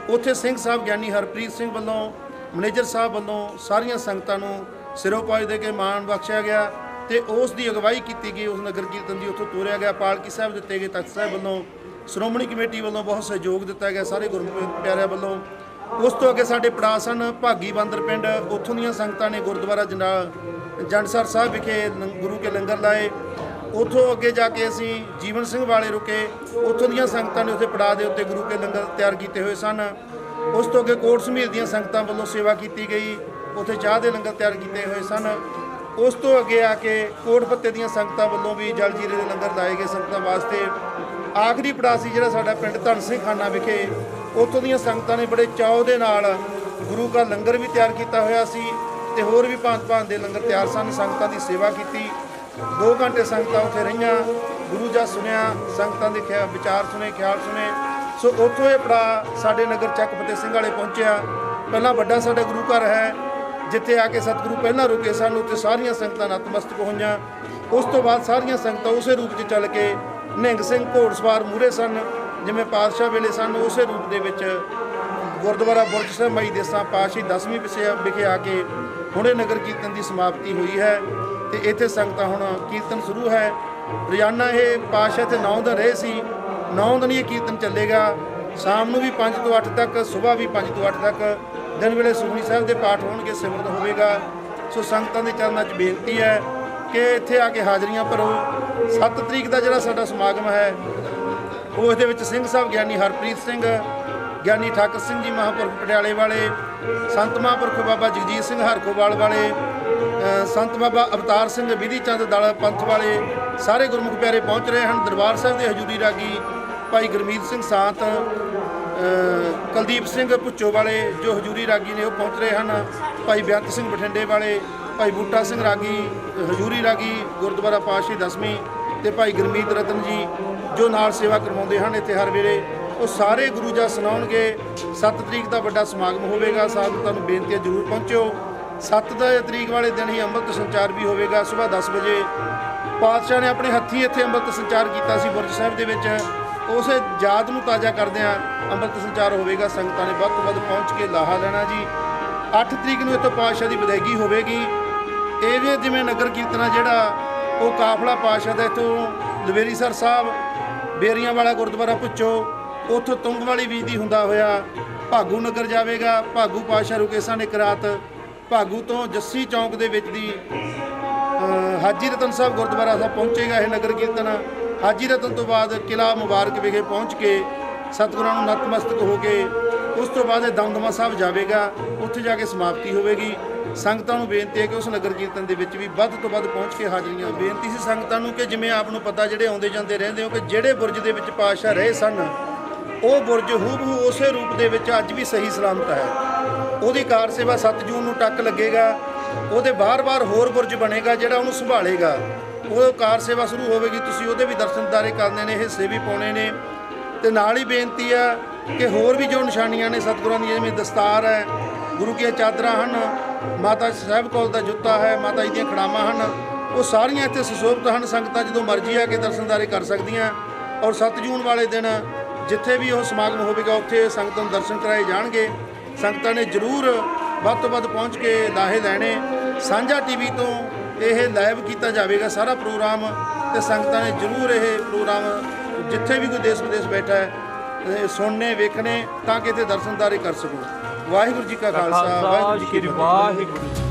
ਉੱਥੇ ਸਿੰਘ ਸਾਹਿਬ ਗਿਆਨੀ ਹਰਪ੍ਰੀਤ ਸਿੰਘ ਵੱਲੋਂ, ਮੈਨੇਜਰ ਸਾਹਿਬ ਵੱਲੋਂ ਸਾਰੀਆਂ ਸੰਗਤਾਂ ਨੂੰ ਸਿਰੋਪਾਜ ਦੇ ਕੇ ਮਾਣ ਬਖਸ਼ਿਆ ਗਿਆ ਤੇ ਉਸ ਦੀ ਅਗਵਾਈ ਕੀਤੀ ਗਈ। ਉਸ ਨਗਰ ਕੀਰਤਨ ਦੀ ਉੱਥੋਂ ਤੋਰਿਆ ਗਿਆ, ਪਾਲਕੀ ਸਾਹਿਬ ਦਿੱਤੇ ਗਏ, ਤਖਤ ਸਾਹਿਬ ਵੱਲੋਂ, ਸ਼੍ਰੋਮਣੀ ਕਮੇਟੀ ਵੱਲੋਂ ਬਹੁਤ ਸਹਿਯੋਗ ਦਿੱਤਾ ਗਿਆ, ਸਾਰੇ ਗੁਰਮੁਖ ਪਿਆਰਿਆਂ ਵੱਲੋਂ। ਉਸ ਤੋਂ ਅੱਗੇ ਸਾਡੇ ਪੜਾਅ ਸਨ ਭਾਗੀ ਬਾਂਦਰ ਪਿੰਡ, ਉੱਥੋਂ ਦੀਆਂ ਸੰਗਤਾਂ ਨੇ ਗੁਰਦੁਆਰਾ ਜੰਡਸਰ ਸਾਹਿਬ ਵਿਖੇ ਗੁਰੂ ਕੇ ਲੰਗਰ ਲਾਏ। ਉੱਥੋਂ ਅੱਗੇ ਜਾ ਕੇ ਅਸੀਂ ਜੀਵਨ ਸਿੰਘ ਵਾਲੇ ਰੁਕੇ, ਉੱਥੋਂ ਦੀਆਂ ਸੰਗਤਾਂ ਨੇ ਉੱਥੇ ਪੜਾਅ ਦੇ ਉੱਤੇ ਗੁਰੂ ਕੇ ਲੰਗਰ ਤਿਆਰ ਕੀਤੇ ਹੋਏ ਸਨ। ਉਸ ਤੋਂ ਅੱਗੇ ਕੋਟ ਸਮੀਰ ਦੀਆਂ ਸੰਗਤਾਂ ਵੱਲੋਂ ਸੇਵਾ ਕੀਤੀ ਗਈ, ਉੱਥੇ ਚਾਹ ਦੇ ਲੰਗਰ ਤਿਆਰ ਕੀਤੇ ਹੋਏ ਸਨ। ਉਸ ਤੋਂ ਅੱਗੇ ਆ ਕੇ ਕੋਟ ਫੱਤੇ ਦੀਆਂ ਸੰਗਤਾਂ ਵੱਲੋਂ ਵੀ ਜਲ ਜੀਰੇ ਦੇ ਲੰਗਰ ਲਾਏ ਗਏ ਸੰਗਤਾਂ ਵਾਸਤੇ। ਆਖਰੀ ਪੜਾਅ ਸੀ ਜਿਹੜਾ ਸਾਡਾ ਪਿੰਡ ਧੰਨ ਸਿੰਘ ਖਾਨਾ ਵਿਖੇ, ਉੱਥੋਂ ਦੀਆਂ ਸੰਗਤਾਂ ਨੇ ਬੜੇ ਚਾਅ ਦੇ ਨਾਲ ਗੁਰੂ ਕਾ ਲੰਗਰ ਵੀ ਤਿਆਰ ਕੀਤਾ ਹੋਇਆ ਸੀ ਤੇ ਹੋਰ ਵੀ ਭਾਂਤ ਦੇ ਲੰਗਰ ਤਿਆਰ ਸਨ। ਸੰਗਤਾਂ ਦੀ ਸੇਵਾ ਕੀਤੀ, 2 ਘੰਟੇ ਸੰਗਤਾਂ ਉੱਥੇ ਰਹੀਆਂ, ਗੁਰੂ ਜੀ ਸੁਣਿਆ, ਸੰਗਤਾਂ ਦੇ ਵਿਚਾਰ ਸੁਣੇ, ਖਿਆਲ ਸੁਣੇ। ਸੋ ਉੱਥੋਂ ਇਹ ਪੜਾਅ ਸਾਡੇ ਨਗਰ ਚੱਕ ਫਤਿਹ ਸਿੰਘ ਵਾਲੇ ਪਹੁੰਚਿਆ। ਪਹਿਲਾਂ ਵੱਡਾ ਸਾਡਾ ਗੁਰੂ ਘਰ ਹੈ ਜਿੱਥੇ ਆ ਕੇ ਸਤਿਗੁਰੂ ਪਹਿਲਾਂ ਰੁਕੇ ਸਨ, ਉੱਥੇ ਸਾਰੀਆਂ ਸੰਗਤਾਂ ਨਤਮਸਤਕ ਹੋਈਆਂ। ਉਸ ਤੋਂ ਬਾਅਦ ਸਾਰੀਆਂ ਸੰਗਤਾਂ ਉਸੇ ਰੂਪ 'ਚ ਚੱਲ ਕੇ ਨਿਹੰਗ ਸਿੰਘ ਘੋੜਸਵਾਰ ਮੂਹਰੇ ਸਨ ਜਿਵੇਂ ਪਾਤਸ਼ਾਹ ਵੇਲੇ ਸਨ, ਉਸੇ ਰੂਪ ਦੇ ਵਿੱਚ ਗੁਰਦੁਆਰਾ ਬੁਰਜ ਸਾਹਿਬ ਮਾਈ ਦੇਸਾਂ ਪਾਤਸ਼ਾਹੀ 10ਵੀਂ ਵਿਖੇ ਆ ਕੇ ਹੁਣੇ ਨਗਰ ਕੀਰਤਨ ਦੀ ਸਮਾਪਤੀ ਹੋਈ ਹੈ ਤੇ ਇੱਥੇ ਸੰਗਤਾਂ ਹੁਣ ਕੀਰਤਨ ਸ਼ੁਰੂ ਹੈ। ਰੋਜ਼ਾਨਾ ਇਹ ਪਾਤਸ਼ਾਹ ਇੱਥੇ 9 ਦਿਨ ਰਹੇ ਸੀ, 9 ਦਿਨ ਇਹ ਕੀਰਤਨ ਚੱਲੇਗਾ। ਸ਼ਾਮ ਨੂੰ ਵੀ 5 ਤੋਂ 8 ਤੱਕ, ਸਵੇਰ ਵੀ 5 ਤੋਂ 8 ਤੱਕ, ਦਿਨ ਵੇਲੇ ਸੁਖਮਨੀ ਸਾਹਿਬ ਦੇ ਪਾਠ ਹੋਣਗੇ, ਸਿਮਰਨ ਹੋਵੇਗਾ। ਸੋ ਸੰਗਤਾਂ ਦੇ ਚਰਨਾਂ 'ਚ ਬੇਨਤੀ ਹੈ ਕਿ ਇੱਥੇ ਆ ਕੇ ਹਾਜ਼ਰੀਆਂ ਭਰੋ। 7 ਤਰੀਕ ਦਾ ਜਿਹੜਾ ਸਾਡਾ ਸਮਾਗਮ ਹੈ ਉਹ ਇਹਦੇ ਵਿੱਚ ਸਿੰਘ ਸਾਹਿਬ ਗਿਆਨੀ ਹਰਪ੍ਰੀਤ ਸਿੰਘ, ਗਿਆਨੀ ਠਾਕਰ ਸਿੰਘ ਜੀ ਮਹਾਂਪੁਰਖ ਪਟਿਆਲੇ ਵਾਲੇ, ਸੰਤ ਮਹਾਂਪੁਰਖ ਬਾਬਾ ਜਗਜੀਤ ਸਿੰਘ ਹਰਖੋਵਾਲ ਵਾਲੇ, ਸੰਤ ਬਾਬਾ ਅਵਤਾਰ ਸਿੰਘ ਵਿਧੀ ਚੰਦ ਦਲ ਪੰਥ ਵਾਲੇ, ਸਾਰੇ ਗੁਰਮੁਖ ਪਿਆਰੇ ਪਹੁੰਚ ਰਹੇ ਹਨ। ਦਰਬਾਰ ਸਾਹਿਬ ਦੇ ਹਜ਼ੂਰੀ ਰਾਗੀ ਭਾਈ ਗੁਰਮੀਤ ਸਿੰਘ ਸਾਂਤ, ਕੁਲਦੀਪ ਸਿੰਘ ਭੁੱਚੋ ਵਾਲੇ ਜੋ ਹਜ਼ੂਰੀ ਰਾਗੀ ਨੇ ਉਹ ਪਹੁੰਚ ਰਹੇ ਹਨ। ਭਾਈ ਬੇਅੰਤ ਸਿੰਘ ਬਠਿੰਡੇ ਵਾਲੇ, ਭਾਈ ਬੂਟਾ ਸਿੰਘ ਰਾਗੀ ਹਜ਼ੂਰੀ ਰਾਗੀ ਗੁਰਦੁਆਰਾ ਪਾਤਸ਼ਾਹੀ 10ਵੀਂ ਤੇ ਭਾਈ ਗੁਰਮੀਤ ਰਤਨ ਜੀ ਜੋ ਨਾਲ ਸੇਵਾ ਕਰਵਾਉਂਦੇ ਹਨ ਇੱਥੇ ਹਰ ਵੇਲੇ, ਉਹ ਸਾਰੇ ਗੁਰੂ ਜੀ ਸੁਣਾਉਣਗੇ। 7 ਤਰੀਕ ਦਾ ਵੱਡਾ ਸਮਾਗਮ ਹੋਵੇਗਾ, ਸੰਗਤਾਂ ਨੂੰ ਬੇਨਤੀ ਹੈ ਜ਼ਰੂਰ ਪਹੁੰਚਿਓ। 7 ਤਰੀਕ ਵਾਲੇ ਦਿਨ ਹੀ ਅੰਮ੍ਰਿਤ ਸੰਚਾਰ ਵੀ ਹੋਵੇਗਾ ਸਵੇਰ 10 ਵਜੇ। ਪਾਤਸ਼ਾਹ ਨੇ ਆਪਣੇ ਹੱਥੀਂ ਇੱਥੇ ਅੰਮ੍ਰਿਤ ਸੰਚਾਰ ਕੀਤਾ ਸੀ ਬੁਰਜ ਸਾਹਿਬ ਦੇ ਵਿੱਚ, ਉਸੇ ਯਾਦ ਨੂੰ ਤਾਜ਼ਾ ਕਰਦਿਆਂ ਅੰਮ੍ਰਿਤ ਸੰਚਾਰ ਹੋਵੇਗਾ। ਸੰਗਤਾਂ ਨੇ ਵੱਧ ਤੋਂ ਵੱਧ ਪਹੁੰਚ ਕੇ ਲਾਹਾ ਲੈਣਾ ਜੀ। 8 ਤਰੀਕ ਨੂੰ ਇੱਥੋਂ ਪਾਤਸ਼ਾਹ ਦੀ ਵਿਦਾਇਗੀ ਹੋਵੇਗੀ। ਇਹ ਵੀ ਜਿਵੇਂ ਨਗਰ ਕੀਰਤਨ ਜਿਹੜਾ ਉਹ ਕਾਫਲਾ ਪਾਤਸ਼ਾਹ ਦਾ ਇੱਥੋਂ ਲਵੇਰੀਸਰ ਸਾਹਿਬ, ਬੇਰੀਆਂ ਵਾਲਾ ਗੁਰਦੁਆਰਾ ਭੁੱਚੋ, ਉੱਥੋਂ ਤੁੰਗ ਵਾਲੀ ਬੀਜਦੀ ਹੁੰਦਾ ਹੋਇਆ ਭਾਗੂ ਨਗਰ ਜਾਵੇਗਾ। ਭਾਗੂ ਪਾਤਸ਼ਾਹ ਰੁਕੇ ਸਨ ਇੱਕ ਰਾਤ। ਭਾਗੂ ਤੋਂ ਜੱਸੀ ਚੌਂਕ ਦੇ ਵਿੱਚ ਦੀ ਹਾਜੀ ਰਤਨ ਸਾਹਿਬ ਗੁਰਦੁਆਰਾ ਸਾਹਿਬ ਪਹੁੰਚੇਗਾ ਇਹ ਨਗਰ ਕੀਰਤਨ। ਹਾਜੀ ਰਤਨ ਤੋਂ ਬਾਅਦ ਕਿਲ੍ਹਾ ਮੁਬਾਰਕ ਵਿਖੇ ਪਹੁੰਚ ਕੇ ਸਤਿਗੁਰਾਂ ਨੂੰ ਨਤਮਸਤਕ ਹੋ ਕੇ ਉਸ ਤੋਂ ਬਾਅਦ ਇਹ ਦਮਦਮਾ ਸਾਹਿਬ ਜਾਵੇਗਾ, ਉੱਥੇ ਜਾ ਕੇ ਸਮਾਪਤੀ ਹੋਵੇਗੀ। ਸੰਗਤਾਂ ਨੂੰ ਬੇਨਤੀ ਹੈ ਕਿ ਉਸ ਨਗਰ ਕੀਰਤਨ ਦੇ ਵਿੱਚ ਵੀ ਵੱਧ ਤੋਂ ਵੱਧ ਪਹੁੰਚ ਕੇ ਹਾਜ਼ਰੀਆਂ। ਬੇਨਤੀ ਸੀ ਸੰਗਤਾਂ ਨੂੰ ਕਿ ਜਿਵੇਂ ਆਪ ਨੂੰ ਪਤਾ ਜਿਹੜੇ ਆਉਂਦੇ ਜਾਂਦੇ ਰਹਿੰਦੇ ਹੋ ਕਿ ਜਿਹੜੇ ਬੁਰਜ ਦੇ ਵਿੱਚ ਪਾਤਸ਼ਾਹ ਰਹੇ ਸਨ ਉਹ ਬੁਰਜ ਹੂਬਹੂ ਉਸੇ ਰੂਪ ਦੇ ਵਿੱਚ ਅੱਜ ਵੀ ਸਹੀ ਸਲਾਮਤ ਹੈ। ਉਹਦੀ ਕਾਰ ਸੇਵਾ 7 ਜੂਨ ਨੂੰ ਟੱਕ ਲੱਗੇਗਾ, ਉਹਦੇ ਬਾਰ-ਬਾਰ ਹੋਰ ਬੁਰਜ ਬਣੇਗਾ ਜਿਹੜਾ ਉਹਨੂੰ ਸੰਭਾਲੇਗਾ। ਉਹ ਕਾਰ ਸੇਵਾ ਸ਼ੁਰੂ ਹੋਵੇਗੀ, ਤੁਸੀਂ ਉਹਦੇ ਵੀ ਦਰਸ਼ਨਦਾਰੇ ਕਰਨੇ ਨੇ, ਹਿੱਸੇ ਵੀ ਪਾਉਣੇ ਨੇ। ਤੇ ਨਾਲ ਹੀ ਬੇਨਤੀ ਆ ਕਿ ਹੋਰ ਵੀ ਜੋ ਨਿਸ਼ਾਨੀਆਂ ਨੇ ਸਤਿਗੁਰਾਂ ਦੀਆਂ, ਜਿਵੇਂ ਦਸਤਾਰ ਹੈ, ਗੁਰੂ ਦੀਆਂ ਚਾਦਰਾਂ ਹਨ, ਮਾਤਾ ਸਾਹਿਬ ਕੌਰ ਦਾ ਜੁੱਤਾ ਹੈ, ਮਾਤਾ ਜੀ ਦੀਆਂ ਖੜਾਵਾਂ ਹਨ, ਉਹ ਸਾਰੀਆਂ ਇੱਥੇ ਸੁਸ਼ੋਭਿਤ ਹਨ। ਸੰਗਤਾਂ ਜਦੋਂ ਮਰਜ਼ੀ ਆ ਕੇ ਦਰਸ਼ਨਦਾਰੇ ਕਰ ਸਕਦੀਆਂ। ਔਰ 7 ਜੂਨ ਵਾਲੇ ਦਿਨ ਜਿੱਥੇ ਵੀ ਉਹ ਸਮਾਗਮ ਹੋਵੇਗਾ ਉੱਥੇ ਸੰਗਤਾਂ ਨੂੰ ਦਰਸ਼ਨ ਕਰਾਏ ਜਾਣਗੇ। ਸੰਗਤਾਂ ਨੇ ਜ਼ਰੂਰ ਵੱਧ ਤੋਂ ਵੱਧ ਪਹੁੰਚ ਕੇ ਲਾਹੇ ਲੈਣੇ। ਸਾਂਝਾ ਟੀਵੀ ਤੋਂ ਇਹ ਲਾਈਵ ਕੀਤਾ ਜਾਵੇਗਾ ਸਾਰਾ ਪ੍ਰੋਗਰਾਮ, ਤੇ ਸੰਗਤਾਂ ਨੇ ਜ਼ਰੂਰ ਇਹ ਪ੍ਰੋਗਰਾਮ ਜਿੱਥੇ ਵੀ ਕੋਈ ਦੇਸ਼ ਵਿਦੇਸ਼ ਬੈਠਾ ਹੈ ਸੁਣਨੇ ਵੇਖਣੇ, ਤਾਂ ਕਿ ਇੱਥੇ ਦਰਸ਼ਨਦਾਰੇ ਕਰ ਸਕੋ। ਵਾਹਿਗੁਰੂ ਜੀ ਕਾ ਖਾਲਸਾ, ਵਾਹਿਗੁਰੂ ਜੀ ਕੀ ਫਤਿਹ। ਵਾਹਿਗੁਰੂ।